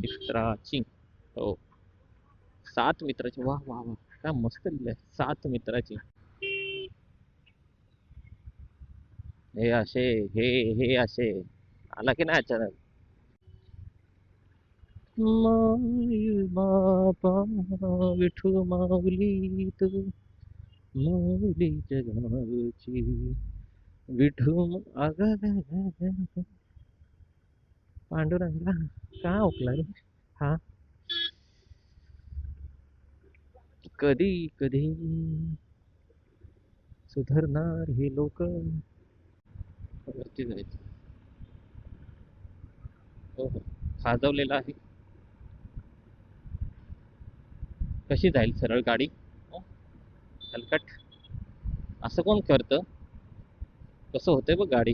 मित्राची. हो, 7 मित्राची. वाह वाह वाह, काय मस्त लिहिलंय, 7 मित्राची. हे असे, हे हे असे आला की नाही अचानक. माय बापा, विठू माऊली तू, माऊली जगाची, विठू अग पांडुरंगा. का ओकला रे हा? कधी कधी सुधारणार हे लोक. वरती जायचं. हो हो, खाजवलेला आहे. कशी जाईल सरळ गाडी? हो, हलकट. असं कोण करतं? कसं होतंय बघ गाडी.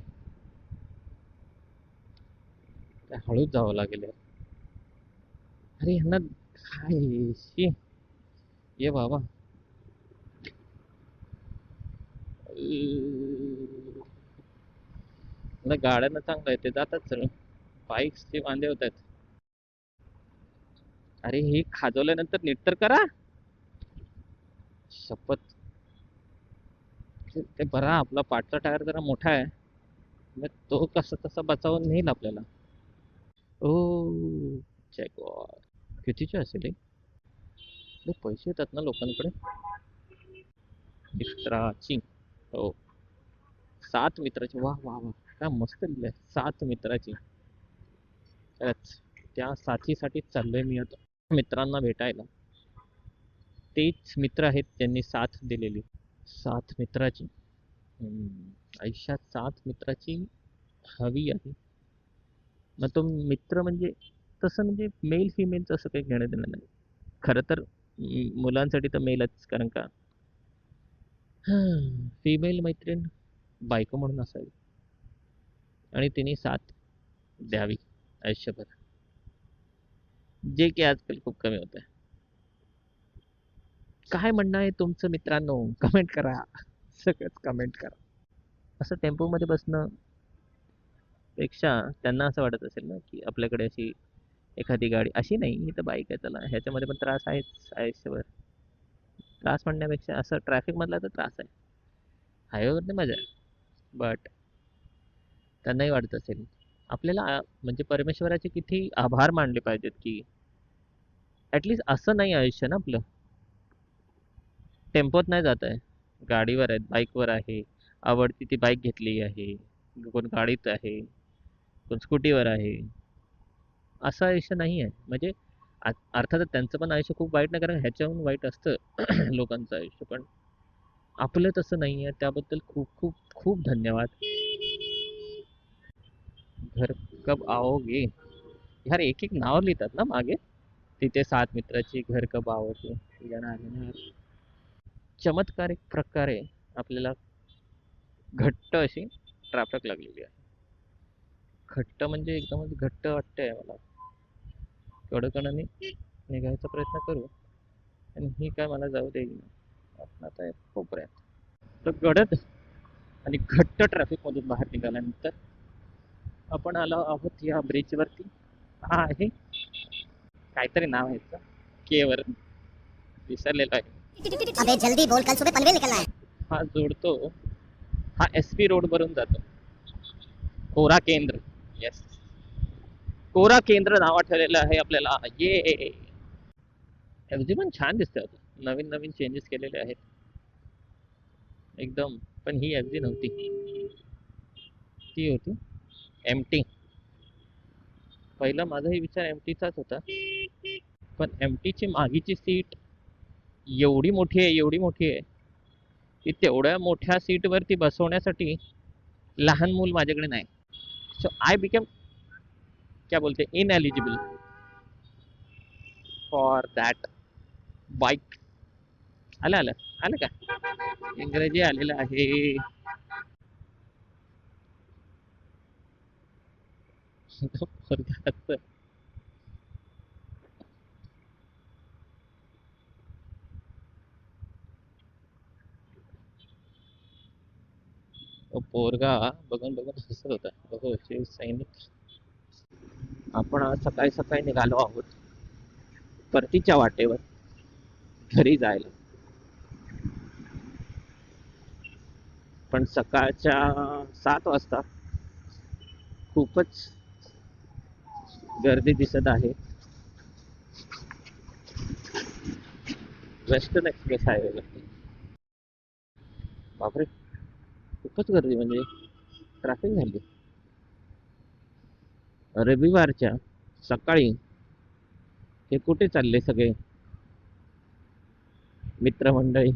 काय हळूच जावं लागेल यार. अरे ह्यांना काय शी. ये बाबा. गाड्यांना चांगलं आहे, ते जातात सरळ. बाईक्सचे वांदे होत आहेत. अरे हे खाजवल्यानंतर नीट तर करा. शपथ. ते बरा आपला पाठचा टायर जरा मोठा आहे, मग तो कसा तसा बचावून नेईल आपल्याला. ओ चेक. कितीचे असेल हे? लय पैसे येतात ना लोकांकडे. मित्राची. हो, 7 मित्राची. वाह वाह वाह, काय मस्त लिहिलंय, 7 मित्राची. खरंच, त्या साथीसाठीच चाललोय मी आता मित्रांना भेटायला. तेच मित्र आहेत ज्यांनी साथ दिलेली. 7 मित्राची. आयुष्यात 7 मित्राची हवी आहे. मग तो मित्र म्हणजे तसं म्हणजे मेल फिमेलचं असं काही घेणं देणं नाही. खरं तर मुलांसाठी तर मेलच, कारण का फिमेल मैत्रीण बायको म्हणून असावी आणि तिने साथ द्यावी आयुष्यभर, जे की आजकाल खूप कमी होत आहे. काय म्हणणं आहे तुमचं मित्रांनो? कमेंट करा. सगळंच कमेंट करा. असं टेम्पोमध्ये बसणं पेक्षा त्यांना असं वाटत असेल ना की आपल्याकडे अशी एखादी गाडी, अशी नाही, ही तर बाईक आहे, चला ह्याच्यामध्ये पण त्रास आहेच आयुष्यभर. त्रास म्हणण्यापेक्षा असं ट्रॅफिक मधला तर त्रास आहे, हायवेवरती मजा आहे. बट त्यांनाही वाटत असेल आपल्याला म्हणजे परमेश्वराचे किती आभार मानले पाहिजेत की ऍटलीस्ट असं नाही आयुष्य ना आपलं. टेम्पोत नाही जात आहे, गाडीवर आहेत, बाईकवर आहे, आवडती ती बाईक घेतली आहे, कोण गाडीत आहे, कोण स्कूटीवर आहे. असं आयुष्य नाही आहे म्हणजे. अर्थातच त्यांचं पण आयुष्य खूप वाईट नाही, कारण ह्याच्याहून वाईट असतं लोकांचं आयुष्य, पण आपलं तसं नाही आहे. त्याबद्दल खूप खूप खूप धन्यवाद. घर कब आओगे. यार एक एक नाव लिहितात ना मागे. तिथे 7 मित्राची, घर कब आओगे, गाणं आहे ना यार. चमत्कारिक प्रकारे आपल्याला घट्ट अशी ट्रॅफिक लागलेली आहे. घट्ट म्हणजे एकदमच घट्ट वाटतंय मला. कडकणाने निघायचा प्रयत्न करू, आणि ही काय मला जाऊ देईल ना. आपण आता कोपऱ्यात तर गडद आणि घट्ट ट्रॅफिक मधून बाहेर निघाल्यानंतर आपण आलो आहोत या ब्रिज वरती. हा आहे काहीतरी नाव आहे याचं, के वर विसरलेलो आहे. अबे जल्दी बोल, कल सुबह पनवेल निकलना है. हा जोडतो, हा SP रोड वरून जातो. कोरा केंद्र. येस, कोरा केंद्र नाव आठवलेलं आहे आपल्याला. ये FG पण छान दिसते आता, नवीन नवीन चेंजेस केलेले आहेत एकदम. पण ही FG नव्हती, ती होती MT. पहिला माझाही विचार MTचाच होता, पण MTची मागीची सीट एवढी मोठी आहे, एवढी मोठी आहे की तेवढ्या मोठ्या सीटवरती बसवण्यासाठी लहान मूल माझ्याकडे नाही. सो आय बिकम, क्या बोलते, इनएलिजिबल फॉर दॅट बाईक. आलं आलं आलं का, इंग्रजी आलेलं आहे. पोरगा पोरगा बघून बघून हसत होता. बघू सैनिक. आपण आज सकाळी सकाळी निघालो आहोत परतीच्या वाटेवर घरी जायला. पण सकाळच्या 7 वाजता खूपच गर्दी दिसत आहे वेस्टर्न एक्सप्रेस हायवेवरती. बापरे, खूपच गर्दी, म्हणजे ट्रॅफिक झाली रविवारच्या सकाळी. हे कुठे चालले सगळे मित्रमंडळी?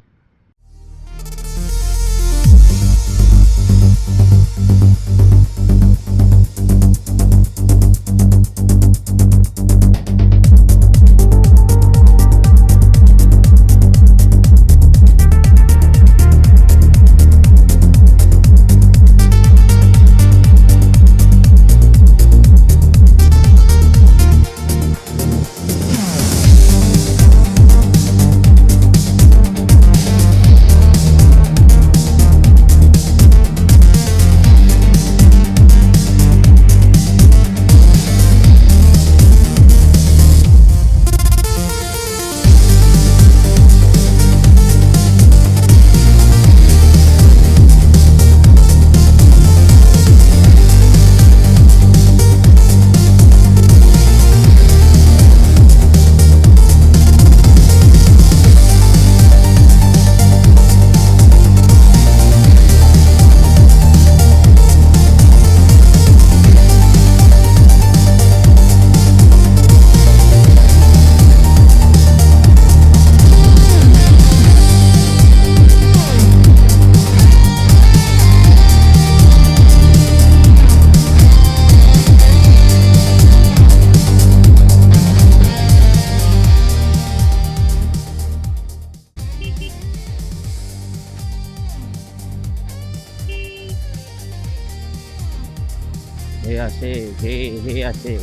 हे असे हे असे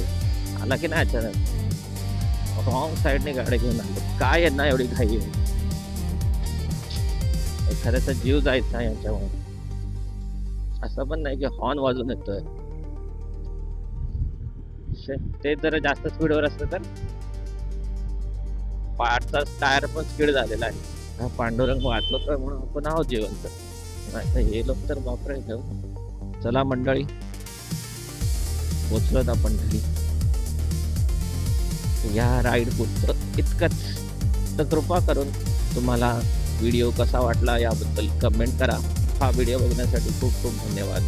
आला की नाही अचानक रॉंग साईडने गाडी घेऊन आले. काय यांना एवढी घाई आहे? एखाद्याचा जीव जायचा यांच्यामुळे. असं पण नाही की हॉर्न वाजून येतोय. ते जरा जास्त स्पीडवर असतं तर पाठचा टायर पण स्पीड झालेला आहे. हा पांडुरंग वाचवतोय म्हणून आपण आहोत जिवंत. नाही हे लोक तर बापरे घेऊ. चला मंडळी, पोचलोत आपण घरी. या राईड पुरतं इतकंच. तर कृपा करून तुम्हाला व्हिडिओ कसा वाटला याबद्दल कमेंट करा. हा व्हिडिओ बघण्यासाठी खूप खूप धन्यवाद.